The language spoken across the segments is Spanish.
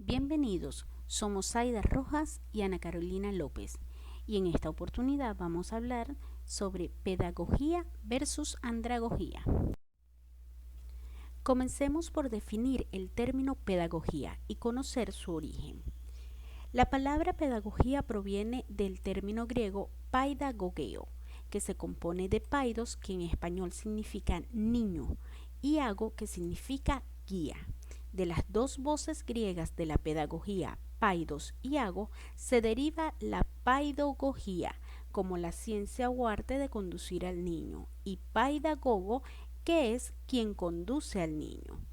Bienvenidos, somos Zaida Rojas y Ana Carolina López y en esta oportunidad vamos a hablar sobre pedagogía versus andragogía. Comencemos por definir el término pedagogía y conocer su origen. La palabra pedagogía proviene del término griego paidagogeo, que se compone de paidos, que en español significa niño, y ago, que significa guía. De las dos voces griegas de la pedagogía, paidos y ago, se deriva la paidogogía, como la ciencia o arte de conducir al niño, y paidagogo, que es quien conduce al niño.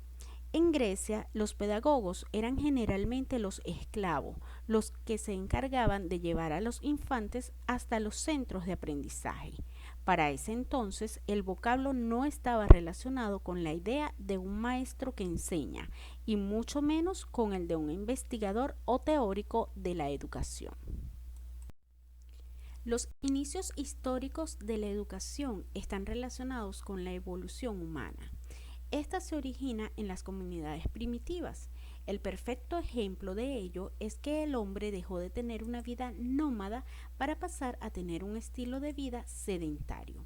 En Grecia, los pedagogos eran generalmente los esclavos, los que se encargaban de llevar a los infantes hasta los centros de aprendizaje. Para ese entonces, el vocablo no estaba relacionado con la idea de un maestro que enseña, y mucho menos con el de un investigador o teórico de la educación. Los inicios históricos de la educación están relacionados con la evolución humana. Esta se origina en las comunidades primitivas. El perfecto ejemplo de ello es que el hombre dejó de tener una vida nómada para pasar a tener un estilo de vida sedentario.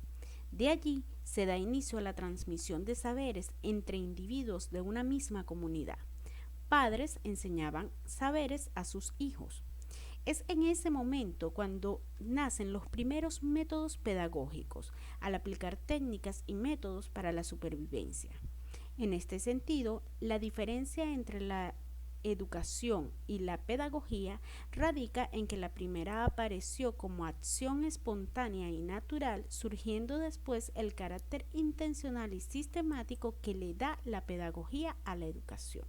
De allí se da inicio a la transmisión de saberes entre individuos de una misma comunidad. Padres enseñaban saberes a sus hijos. Es en ese momento cuando nacen los primeros métodos pedagógicos, al aplicar técnicas y métodos para la supervivencia. En este sentido, la diferencia entre la educación y la pedagogía radica en que la primera apareció como acción espontánea y natural, surgiendo después el carácter intencional y sistemático que le da la pedagogía a la educación.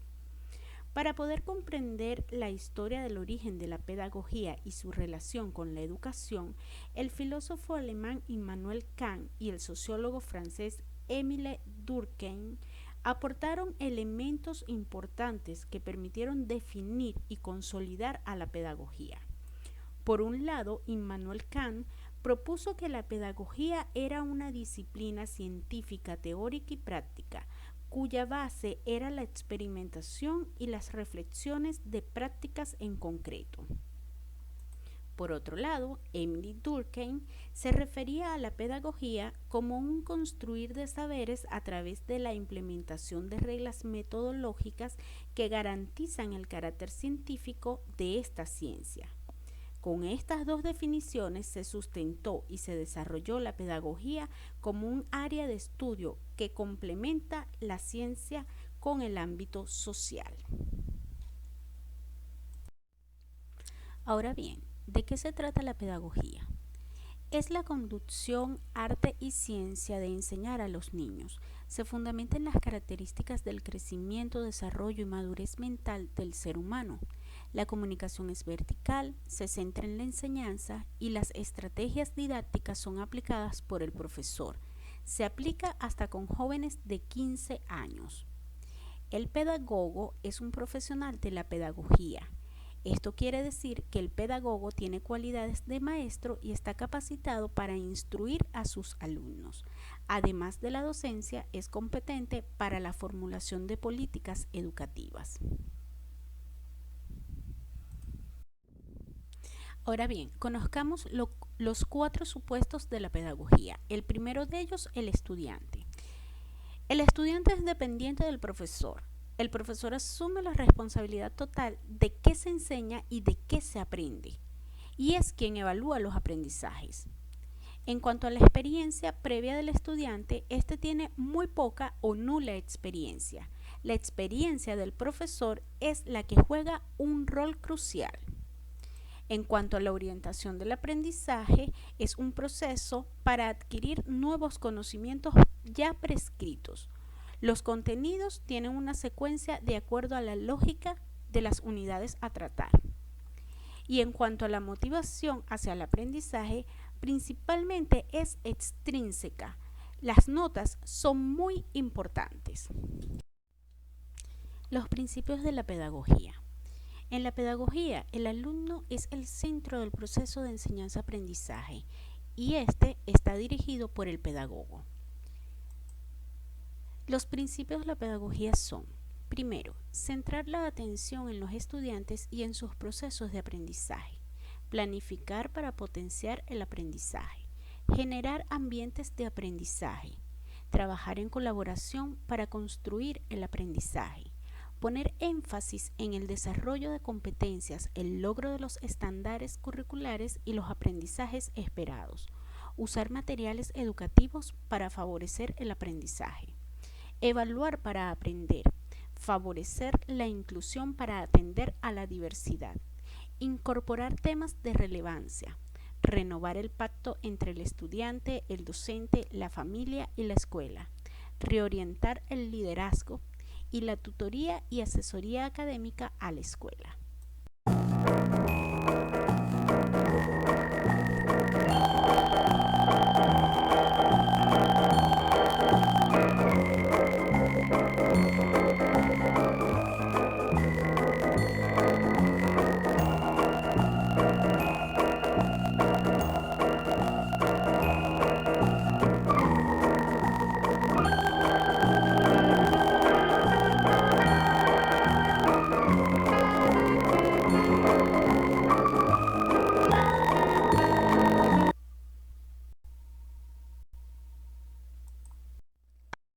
Para poder comprender la historia del origen de la pedagogía y su relación con la educación, el filósofo alemán Immanuel Kant y el sociólogo francés Émile Durkheim aportaron elementos importantes que permitieron definir y consolidar a la pedagogía. Por un lado, Immanuel Kant propuso que la pedagogía era una disciplina científica, teórica y práctica, cuya base era la experimentación y las reflexiones de prácticas en concreto. Por otro lado, Émile Durkheim se refería a la pedagogía como un construir de saberes a través de la implementación de reglas metodológicas que garantizan el carácter científico de esta ciencia. Con estas dos definiciones se sustentó y se desarrolló la pedagogía como un área de estudio que complementa la ciencia con el ámbito social. Ahora bien, ¿de qué se trata la pedagogía? Es la conducción, arte y ciencia de enseñar a los niños. Se fundamenta en las características del crecimiento, desarrollo y madurez mental del ser humano. La comunicación es vertical, se centra en la enseñanza y las estrategias didácticas son aplicadas por el profesor. Se aplica hasta con jóvenes de 15 años. El pedagogo es un profesional de la pedagogía. Esto quiere decir que el pedagogo tiene cualidades de maestro y está capacitado para instruir a sus alumnos. Además de la docencia, es competente para la formulación de políticas educativas. Ahora bien, conozcamos los 4 supuestos de la pedagogía. El primero de ellos, el estudiante. El estudiante es dependiente del profesor. El profesor asume la responsabilidad total de qué se enseña y de qué se aprende, y es quien evalúa los aprendizajes. En cuanto a la experiencia previa del estudiante, este tiene muy poca o nula experiencia. La experiencia del profesor es la que juega un rol crucial. En cuanto a la orientación del aprendizaje, es un proceso para adquirir nuevos conocimientos ya prescritos. Los contenidos tienen una secuencia de acuerdo a la lógica de las unidades a tratar. Y en cuanto a la motivación hacia el aprendizaje, principalmente es extrínseca. Las notas son muy importantes. Los principios de la pedagogía. En la pedagogía, el alumno es el centro del proceso de enseñanza-aprendizaje y este está dirigido por el pedagogo. Los principios de la pedagogía son: Primero, centrar la atención en los estudiantes y en sus procesos de aprendizaje. Planificar para potenciar el aprendizaje. Generar ambientes de aprendizaje. Trabajar en colaboración para construir el aprendizaje. Poner énfasis en el desarrollo de competencias, el logro de los estándares curriculares y los aprendizajes esperados. Usar materiales educativos para favorecer el aprendizaje. Evaluar para aprender. Favorecer la inclusión para atender a la diversidad. Incorporar temas de relevancia. Renovar el pacto entre el estudiante, el docente, la familia y la escuela. Reorientar el liderazgo y la tutoría y asesoría académica a la escuela.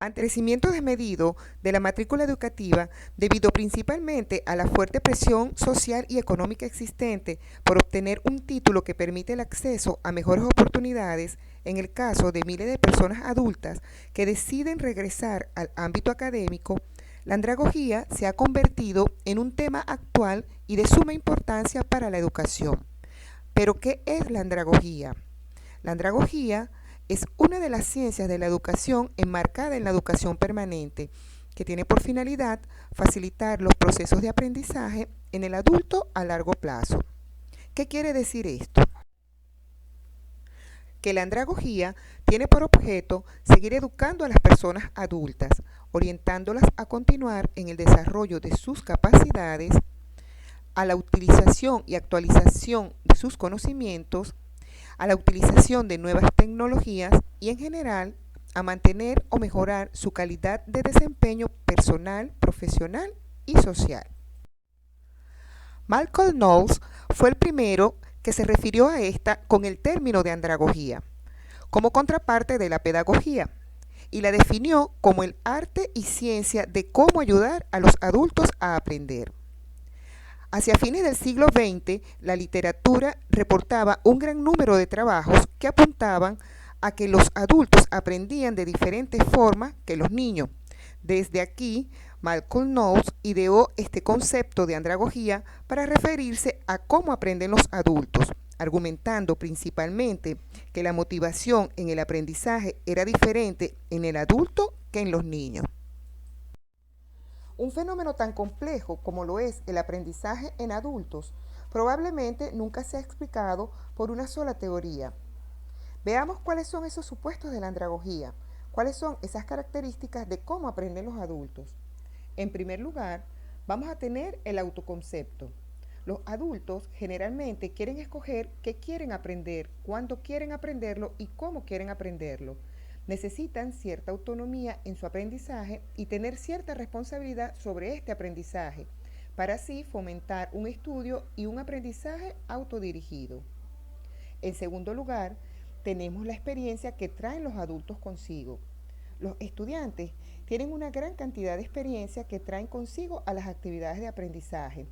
Ante el crecimiento desmedido de la matrícula educativa, debido principalmente a la fuerte presión social y económica existente por obtener un título que permite el acceso a mejores oportunidades, en el caso de miles de personas adultas que deciden regresar al ámbito académico, la andragogía se ha convertido en un tema actual y de suma importancia para la educación. Pero, ¿qué es la andragogía? La andragogía es una de las ciencias de la educación enmarcada en la educación permanente, que tiene por finalidad facilitar los procesos de aprendizaje en el adulto a largo plazo. ¿Qué quiere decir esto? Que la andragogía tiene por objeto seguir educando a las personas adultas, orientándolas a continuar en el desarrollo de sus capacidades, a la utilización y actualización de sus conocimientos, a la utilización de nuevas tecnologías y en general a mantener o mejorar su calidad de desempeño personal, profesional y social. Malcolm Knowles fue el primero que se refirió a esta con el término de andragogía, como contraparte de la pedagogía, y la definió como el arte y ciencia de cómo ayudar a los adultos a aprender. Hacia fines del siglo XX, la literatura reportaba un gran número de trabajos que apuntaban a que los adultos aprendían de diferentes formas que los niños. Desde aquí, Malcolm Knowles ideó este concepto de andragogía para referirse a cómo aprenden los adultos, argumentando principalmente que la motivación en el aprendizaje era diferente en el adulto que en los niños. Un fenómeno tan complejo como lo es el aprendizaje en adultos probablemente nunca se ha explicado por una sola teoría. Veamos cuáles son esos supuestos de la andragogía, cuáles son esas características de cómo aprenden los adultos. En primer lugar, vamos a tener el autoconcepto. Los adultos generalmente quieren escoger qué quieren aprender, cuándo quieren aprenderlo y cómo quieren aprenderlo. Necesitan cierta autonomía en su aprendizaje y tener cierta responsabilidad sobre este aprendizaje, para así fomentar un estudio y un aprendizaje autodirigido. En segundo lugar, tenemos la experiencia que traen los adultos consigo. Los estudiantes tienen una gran cantidad de experiencia que traen consigo a las actividades de aprendizaje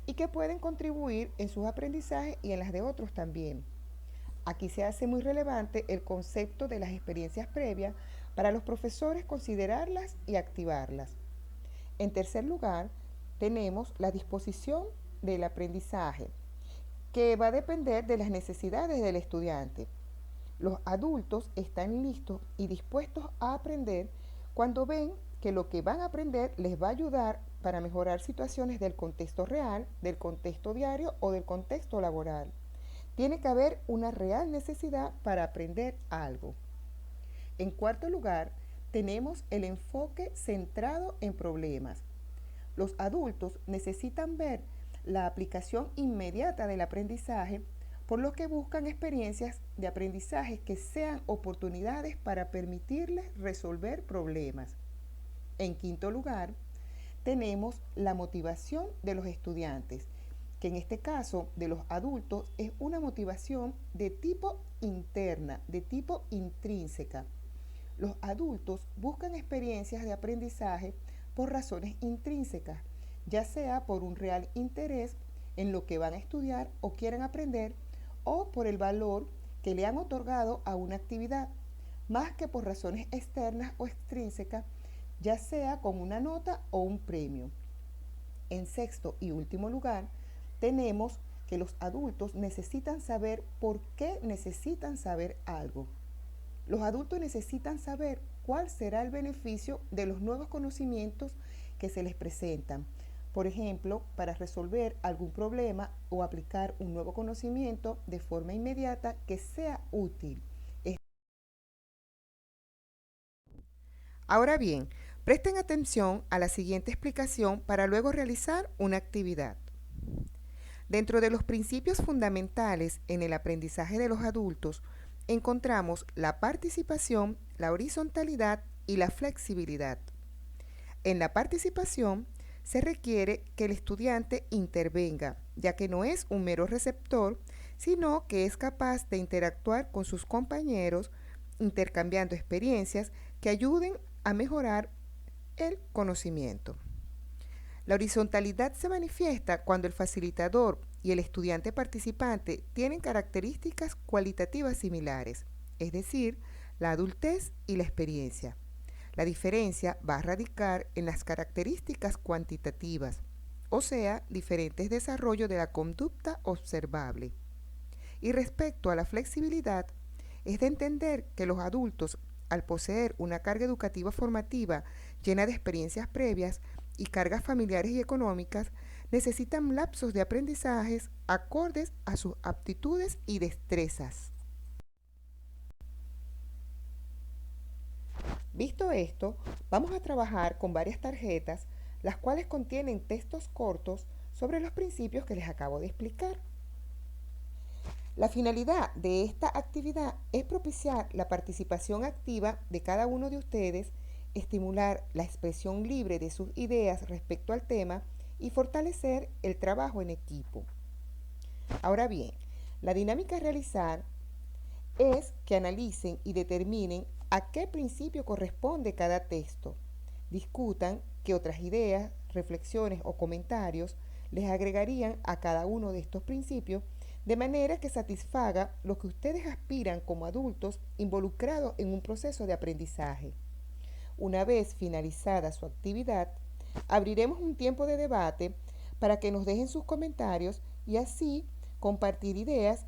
y que pueden contribuir en sus aprendizajes y en las de otros también. Aquí se hace muy relevante el concepto de las experiencias previas para los profesores considerarlas y activarlas. En tercer lugar, tenemos la disposición del aprendizaje, que va a depender de las necesidades del estudiante. Los adultos están listos y dispuestos a aprender cuando ven que lo que van a aprender les va a ayudar para mejorar situaciones del contexto real, del contexto diario o del contexto laboral. Tiene que haber una real necesidad para aprender algo. En cuarto lugar, tenemos el enfoque centrado en problemas. Los adultos necesitan ver la aplicación inmediata del aprendizaje, por lo que buscan experiencias de aprendizaje que sean oportunidades para permitirles resolver problemas. En quinto lugar, tenemos la motivación de los estudiantes, que en este caso de los adultos es una motivación de tipo interna, de tipo intrínseca. Los adultos buscan experiencias de aprendizaje por razones intrínsecas, ya sea por un real interés en lo que van a estudiar o quieren aprender, o por el valor que le han otorgado a una actividad, más que por razones externas o extrínsecas, ya sea con una nota o un premio. En sexto y último lugar, tenemos que los adultos necesitan saber por qué necesitan saber algo. Los adultos necesitan saber cuál será el beneficio de los nuevos conocimientos que se les presentan. Por ejemplo, para resolver algún problema o aplicar un nuevo conocimiento de forma inmediata que sea útil. Ahora bien, presten atención a la siguiente explicación para luego realizar una actividad. Dentro de los principios fundamentales en el aprendizaje de los adultos, encontramos la participación, la horizontalidad y la flexibilidad. En la participación se requiere que el estudiante intervenga, ya que no es un mero receptor, sino que es capaz de interactuar con sus compañeros, intercambiando experiencias que ayuden a mejorar el conocimiento. La horizontalidad se manifiesta cuando el facilitador y el estudiante participante tienen características cualitativas similares, es decir, la adultez y la experiencia. La diferencia va a radicar en las características cuantitativas, o sea, diferentes desarrollos de la conducta observable. Y respecto a la flexibilidad, es de entender que los adultos, al poseer una carga educativa formativa llena de experiencias previas y cargas familiares y económicas, necesitan lapsos de aprendizajes acordes a sus aptitudes y destrezas. Visto esto, vamos a trabajar con varias tarjetas, las cuales contienen textos cortos sobre los principios que les acabo de explicar. La finalidad de esta actividad es propiciar la participación activa de cada uno de ustedes, estimular la expresión libre de sus ideas respecto al tema y fortalecer el trabajo en equipo. Ahora bien, la dinámica a realizar es que analicen y determinen a qué principio corresponde cada texto. Discutan qué otras ideas, reflexiones o comentarios les agregarían a cada uno de estos principios de manera que satisfaga lo que ustedes aspiran como adultos involucrados en un proceso de aprendizaje. Una vez finalizada su actividad, abriremos un tiempo de debate para que nos dejen sus comentarios y así compartir ideas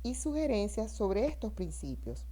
y sugerencias sobre estos principios.